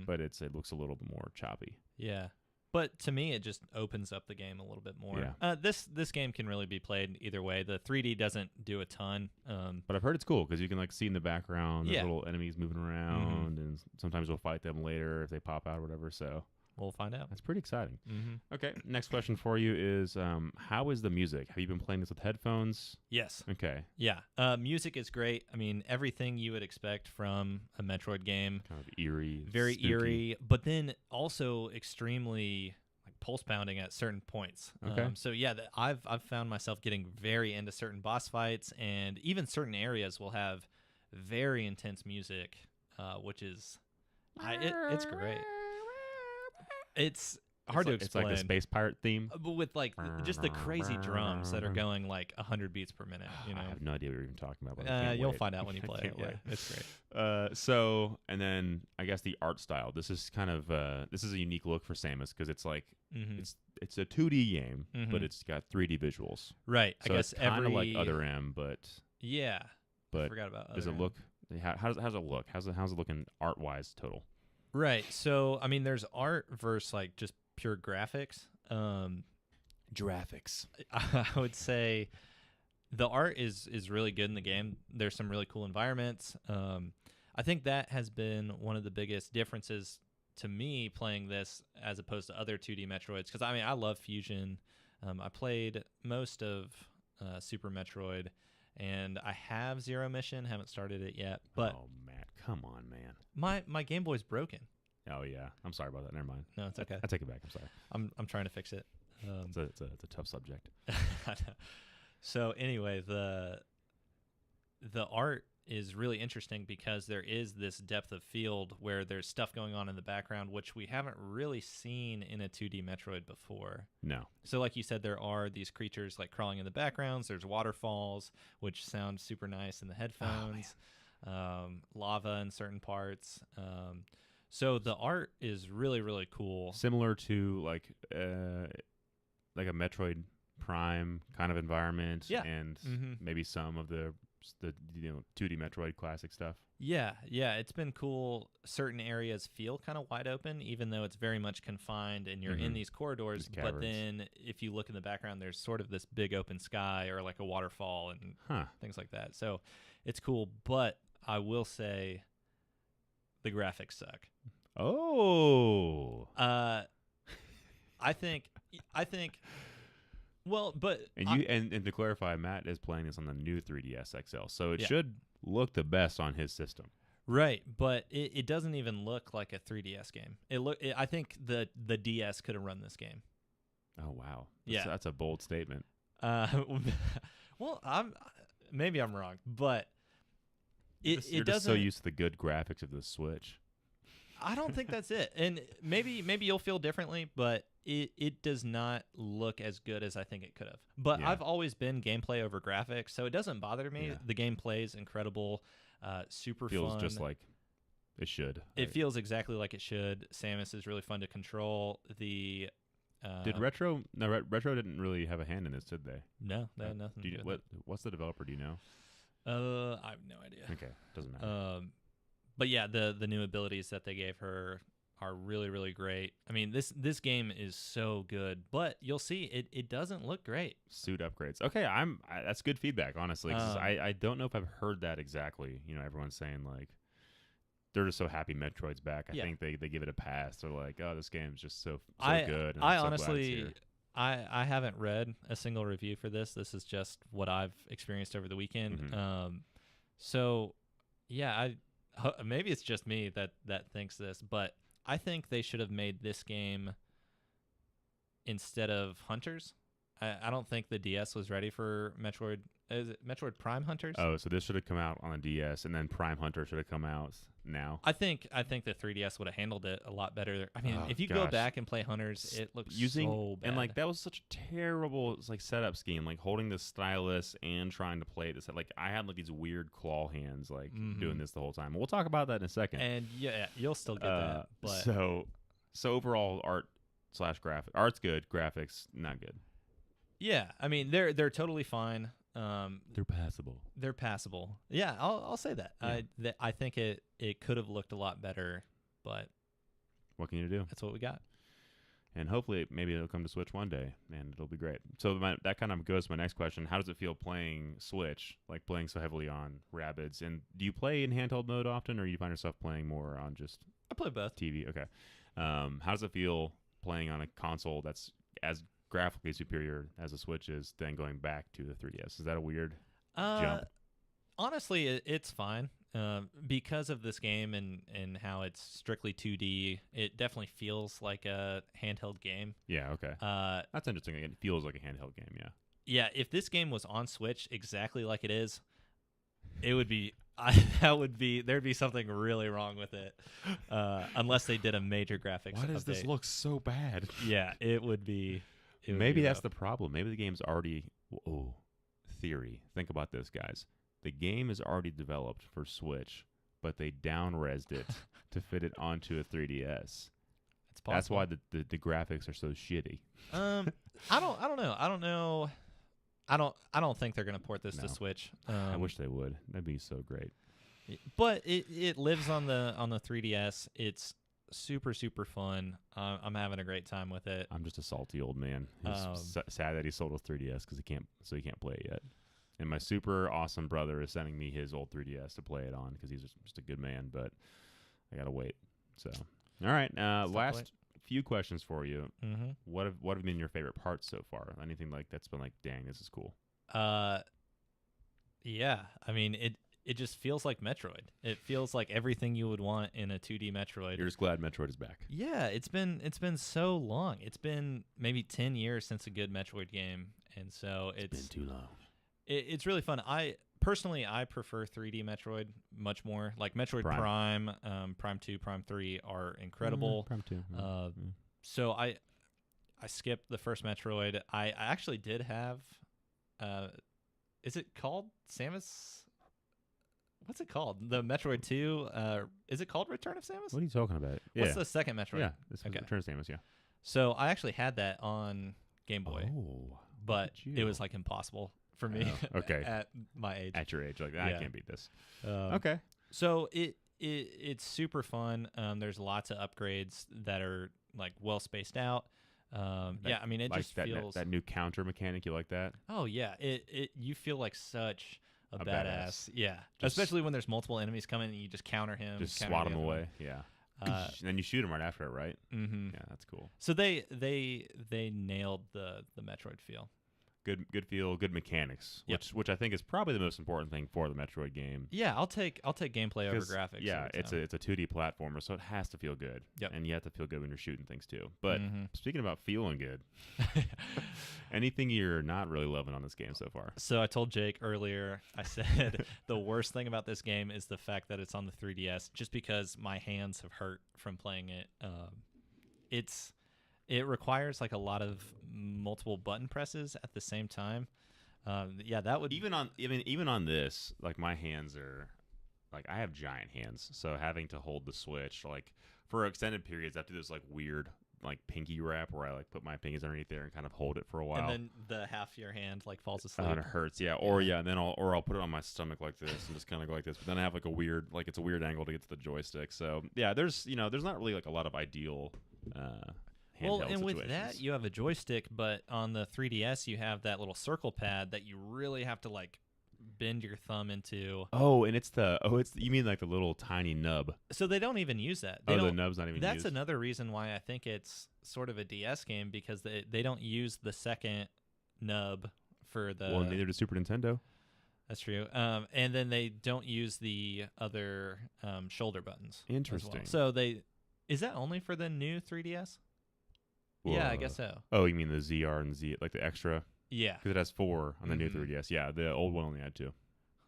but it looks a little bit more choppy. Yeah. But to me, it just opens up the game a little bit more. Yeah. This game can really be played either way. The 3D doesn't do a ton. But I've heard it's cool because you can like see in the background there's little enemies moving around, and sometimes you'll fight them later if they pop out or whatever. So we'll find out. That's pretty exciting. Okay, next question for you is, how is the music? Have you been playing this with headphones? Yes. Okay. Yeah. Music is great. I mean, everything you would expect from a Metroid game. Kind of eerie. Very spooky. eerie, but then also extremely like pulse pounding at certain points. Okay. So yeah, I've found myself getting very into certain boss fights, and even certain areas will have very intense music, which is it's great. It's hard to explain. It's like a space pirate theme, but with like just the crazy drums that are going like 100 beats per minute. I have no idea what you're even talking about. But you'll find out when you play it. Yeah, it's great. So, and then I guess the art style. This is kind of this is a unique look for Samus because it's like it's a 2D game, but it's got 3D visuals. Right. So I guess it's kind of like Other M, but yeah. But I forgot about Other does it M. look? How's it look? How's it looking art wise total? Right. So, I mean, there's art versus like just pure graphics. Graphics. I would say the art is really good in the game. There's some really cool environments. I think that has been one of the biggest differences to me, playing this as opposed to other 2D Metroids, because I mean, I love Fusion. I played most of Super Metroid, and I have Zero Mission. Haven't started it yet. But oh, Matt, come on, man. My Game Boy's broken. Oh yeah, I'm sorry about that. Never mind. No, it's okay. I take it back. I'm sorry. I'm trying to fix it. It's a tough subject. So anyway, the art is really interesting because there is this depth of field where there's stuff going on in the background, which we haven't really seen in a 2D Metroid before. No. So like you said, there are these creatures like crawling in the backgrounds. There's waterfalls, which sound super nice in the headphones. Lava in certain parts. So the art is really, really cool. Similar to like a Metroid Prime kind of environment, and maybe some of the 2D Metroid classic stuff. Yeah, it's been cool. Certain areas feel kind of wide open, even though it's very much confined and you're in these corridors. But then if you look in the background, there's sort of this big open sky or like a waterfall and things like that. So it's cool, but I will say the graphics suck. Oh. I think well, but and to clarify, Matt is playing this on the new 3DS XL, so it should look the best on his system. Right, but it doesn't even look like a 3DS game. I think the DS could have run this game. Oh wow, that's a bold statement. Well, maybe I'm wrong, but you're doesn't. Just so used to the good graphics of the Switch. I don't think that's it, and maybe you'll feel differently, but it does not look as good as I think it could have. But I've always been gameplay over graphics, so it doesn't bother me. Yeah. The gameplay is incredible, super feels fun. Just like it should. It feels exactly like it should. Samus is really fun to control. The did Retro? No, Retro didn't really have a hand in this, did they? No, they had nothing. What's the developer? Do you know? I have no idea. Okay, doesn't matter. But yeah, the new abilities that they gave her are really, really great. I mean, this game is so good, but you'll see it doesn't look great. Suit upgrades. Okay, that's good feedback, honestly. 'Cause I don't know if I've heard that exactly. You know, everyone's saying like they're just so happy Metroid's back. I think they give it a pass. They're like, oh, this game's just so good. And I I'm so honestly, glad it's here. I haven't read a single review for this. This is just what I've experienced over the weekend. So yeah, maybe it's just me that thinks this, but I think they should have made this game instead of Hunters. I don't think the DS was ready for Metroid. Is it Metroid Prime Hunters? Oh, so this should have come out on the DS, and then Prime Hunter should have come out now. I think the 3DS would have handled it a lot better. I mean, if you go back and play Hunters, it looks so bad. And like that was such a terrible setup scheme, like holding the stylus and trying to play this. Like I had like these weird claw hands, like doing this the whole time. We'll talk about that in a second. And yeah, you'll still get that. But so overall art's good, graphics not good. Yeah, I mean they're totally fine. They're passable. They're passable. Yeah, I'll say that. Yeah. I think it could have looked a lot better, but what can you do? That's what we got. And hopefully, maybe it'll come to Switch one day, and it'll be great. So that kind of goes to my next question: how does it feel playing Switch, like playing so heavily on Rabbids? And do you play in handheld mode often, or do you find yourself playing more on just? I play both. TV. Okay. How does it feel playing on a console that's as graphically superior as a Switch is, then going back to the 3DS? Is that a weird jump? Honestly, it's fine. Because of this game and how it's strictly 2D, it definitely feels like a handheld game. Yeah, okay. That's interesting. It feels like a handheld game, yeah. Yeah, if this game was on Switch exactly like it is, it would be there'd be something really wrong with it, unless they did a major graphics Why does update. this look so bad? Yeah, it would be. Maybe that's the problem. Maybe the game's already. Oh, theory. Think about this, guys. The game is already developed for Switch, but they down-resed it to fit it onto a 3DS. It's possible. That's why the graphics are so shitty. I don't know. I don't think they're gonna port this to Switch. I wish they would. That'd be so great. But it lives on the 3DS. It's super, super fun. I'm having a great time with it. I'm just a salty old man. He's sad that he sold his 3DS because he can't play it yet. And my super awesome brother is sending me his old 3DS to play it on because he's just a good man. But I gotta wait. So All right. Stop Last few questions for you. Mm-hmm. What have been your favorite parts so far? Anything like that's been like, dang, this is cool. Yeah. I mean, it just feels like Metroid. It feels like everything you would want in a 2D Metroid. You're just glad Metroid is back. Yeah, it's been so long. It's been maybe 10 years since a good Metroid game, and so It's been too long. It's really fun. I prefer 3D Metroid much more. Like Metroid Prime, Prime 2, Prime 3 are incredible. Prime 2. So I skipped the first Metroid. I actually did have is it called Samus? What's it called? The Metroid 2? Is it called Return of Samus? What are you talking about? What's the second Metroid? Yeah, this is Return of Samus, yeah. So I actually had that on Game Boy. Oh, but it was like impossible for me okay. at my age. At your age, like, I can't beat this. Okay. So it's super fun. There's lots of upgrades that are like well spaced out. I mean, it like just feels that new counter mechanic. You like that? Oh yeah, you feel like such a badass. Yeah, especially when there's multiple enemies coming and you just counter him, just swat him away. Yeah, and then you shoot him right after it, right? Mm-hmm. Yeah, that's cool. So they nailed the Metroid feel. Good feel, good mechanics, which I think is probably the most important thing for the Metroid game. Yeah, I'll take gameplay over graphics. Yeah, it's a 2D platformer, so it has to feel good. Yep. And you have to feel good when you're shooting things too. But speaking about feeling good, anything you're not really loving on this game so far? So I told Jake earlier, I said the worst thing about this game is the fact that it's on the 3DS, just because my hands have hurt from playing it. It requires like a lot of multiple button presses at the same time. That would even on this, like my hands are like I have giant hands, so having to hold the Switch like for extended periods, I have to do this like weird like pinky wrap where I like put my fingers underneath there and kind of hold it for a while. And then the half of your hand like falls asleep. And it hurts, yeah. And then I'll put it on my stomach like this and just kind of go like this. But then I have like it's a weird angle to get to the joystick. So yeah, there's not really like a lot of ideal. And with that, you have a joystick, but on the 3DS, you have that little circle pad that you really have to like bend your thumb into. Oh, and it's you mean like the little tiny nub? So they don't even use that. The nub's not even used. That's another reason why I think it's sort of a DS game, because they don't use the second nub for the. Well, neither does Super Nintendo. That's true. And then they don't use the other shoulder buttons. Interesting. Well. So is that only for the new 3DS? Yeah, I guess so. Oh, you mean the ZR and Z, like the extra? Yeah. Because it has 4 on the new 3DS. Yeah, the old one only had 2.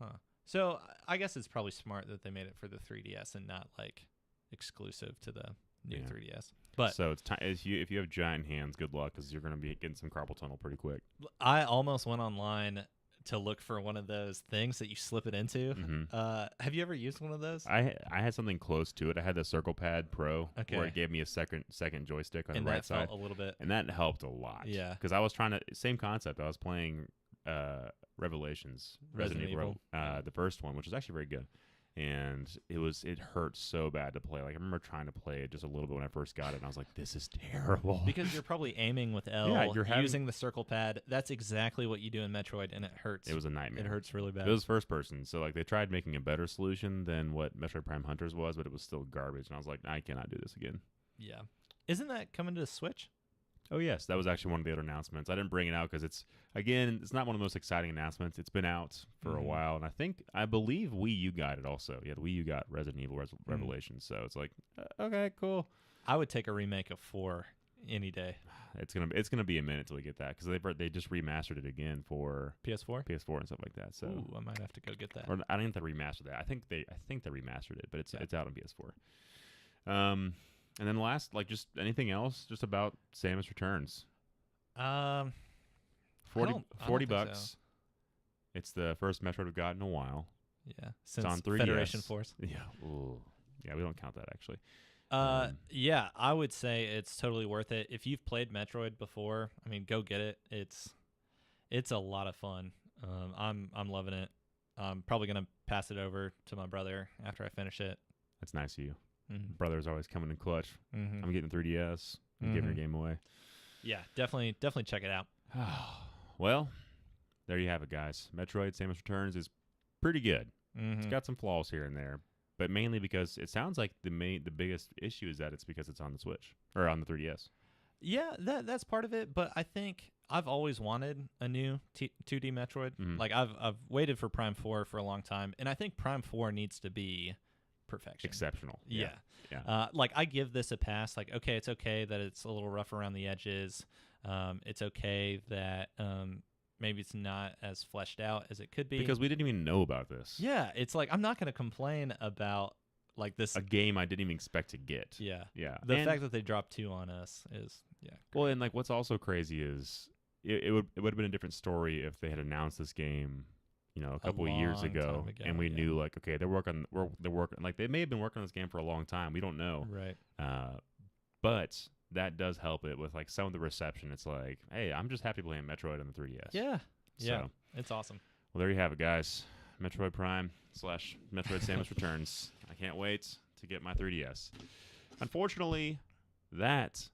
Huh. So I guess it's probably smart that they made it for the 3DS and not like exclusive to the new 3DS. But so if you have giant hands, good luck, because you're going to be getting some carpal tunnel pretty quick. I almost went online to look for one of those things that you slip it into. Have you ever used one of those? I had something close to it. I had the Circle Pad Pro, where it gave me a second joystick on the right side, a little bit, and that helped a lot. Yeah, because I was trying to same concept. I was playing Revelations, Resident Evil, the first one, which was actually very good. And it hurt so bad to play. Like I remember trying to play it just a little bit when I first got it, and I was like, "This is terrible." Because you're probably aiming with L, you're using the circle pad. That's exactly what you do in Metroid, and it hurts. It was a nightmare. It hurts really bad. It was first person, so like they tried making a better solution than what Metroid Prime Hunters was, but it was still garbage. And I was like, I cannot do this again. Yeah, isn't that coming to the Switch? Oh yes, that was actually one of the other announcements. I didn't bring it out because it's not one of the most exciting announcements. It's been out for a while, and I believe Wii U got it also. Yeah, the Wii U got Resident Evil Revelations, so it's like okay, cool. I would take a remake of 4 any day. It's gonna be a minute till we get that, because they just remastered it again for PS4 and stuff like that. So I might have to go get that. Or I didn't have to remaster that. I think they remastered it, but it's out on PS4. And then last, like, just anything else just about Samus Returns? $40 bucks. So. It's the first Metroid we've got in a while. Yeah, since on 3DS. Federation Force. Yeah, ooh. Yeah, we don't count that actually. Yeah, I would say it's totally worth it. If you've played Metroid before, I mean, go get it. It's a lot of fun. I'm loving it. I'm probably gonna pass it over to my brother after I finish it. That's nice of you. Brother's always coming in clutch. I'm getting 3DS. I'm giving your game away. Yeah, definitely check it out. Well, there you have it, guys. Metroid Samus Returns is pretty good. It's got some flaws here and there, but mainly because it sounds like the biggest issue is that it's because it's on the Switch or on the 3DS. Yeah, that's part of it. But I think I've always wanted a new 2D Metroid. Mhm. Like I've waited for Prime 4 for a long time, and I think Prime 4 needs to be perfection. Exceptional. Yeah. Yeah. Like I give this a pass. Like, okay, it's okay that it's a little rough around the edges. It's okay that maybe it's not as fleshed out as it could be. Because we didn't even know about this. Yeah, it's like I'm not going to complain about like this. A game I didn't even expect to get. Yeah. Yeah. The And- fact that they dropped 2 on us is Well, and like what's also crazy is it would have been a different story if they had announced this game, a couple of years long ago, time ago, and we yeah. knew like, okay, they're working like they may have been working on this game for a long time. We don't know. right. But that does help it with like some of the reception. It's like, hey, I'm just happy playing Metroid on the 3DS. Yeah. Yeah. So, It's awesome. well, there you have it, guys. Metroid Prime / Metroid Samus Returns. I can't wait to get my 3DS. Unfortunately, that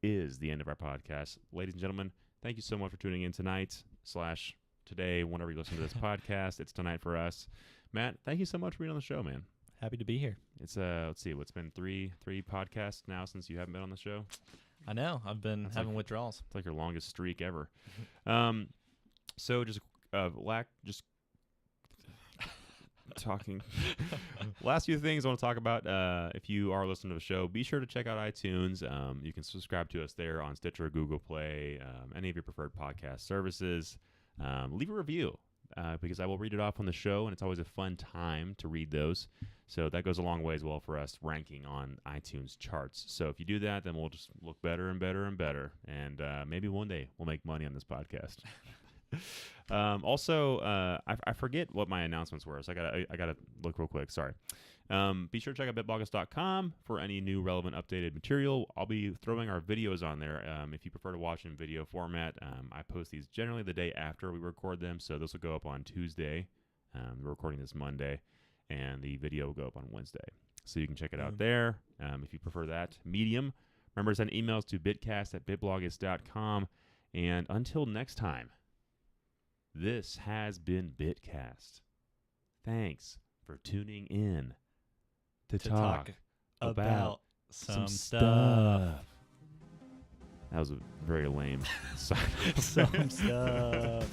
is the end of our podcast. Ladies and gentlemen, thank you so much for tuning in tonight / today, whenever you listen to this podcast. It's tonight for us. Matt, thank you so much for being on the show, man. Happy to be here. It's let's see, what's been three podcasts now since you haven't been on the show? I know. I've been That's having withdrawals. It's like your longest streak ever. So just talking. Last few things I want to talk about. If you are listening to the show, be sure to check out iTunes. You can subscribe to us there on Stitcher, Google Play, any of your preferred podcast services. Leave a review because I will read it off on the show, and it's always a fun time to read those. So that goes a long way as well for us ranking on iTunes charts. So if you do that, then we'll just look better and better and better. And maybe one day we'll make money on this podcast. Also, I forget what my announcements were, so I gotta look real quick. Sorry. Be sure to check out BitBloggist.com for any new relevant updated material. I'll be throwing our videos on there. If you prefer to watch in video format, I post these generally the day after we record them, so this will go up on Tuesday. We're recording this Monday, and the video will go up on Wednesday. So you can check it out there if you prefer that medium. Remember to send emails to bitcast@bitbloggist.com. And until next time, this has been BitCast. Thanks for tuning in to talk about some stuff. That was a very lame sign. Some stuff.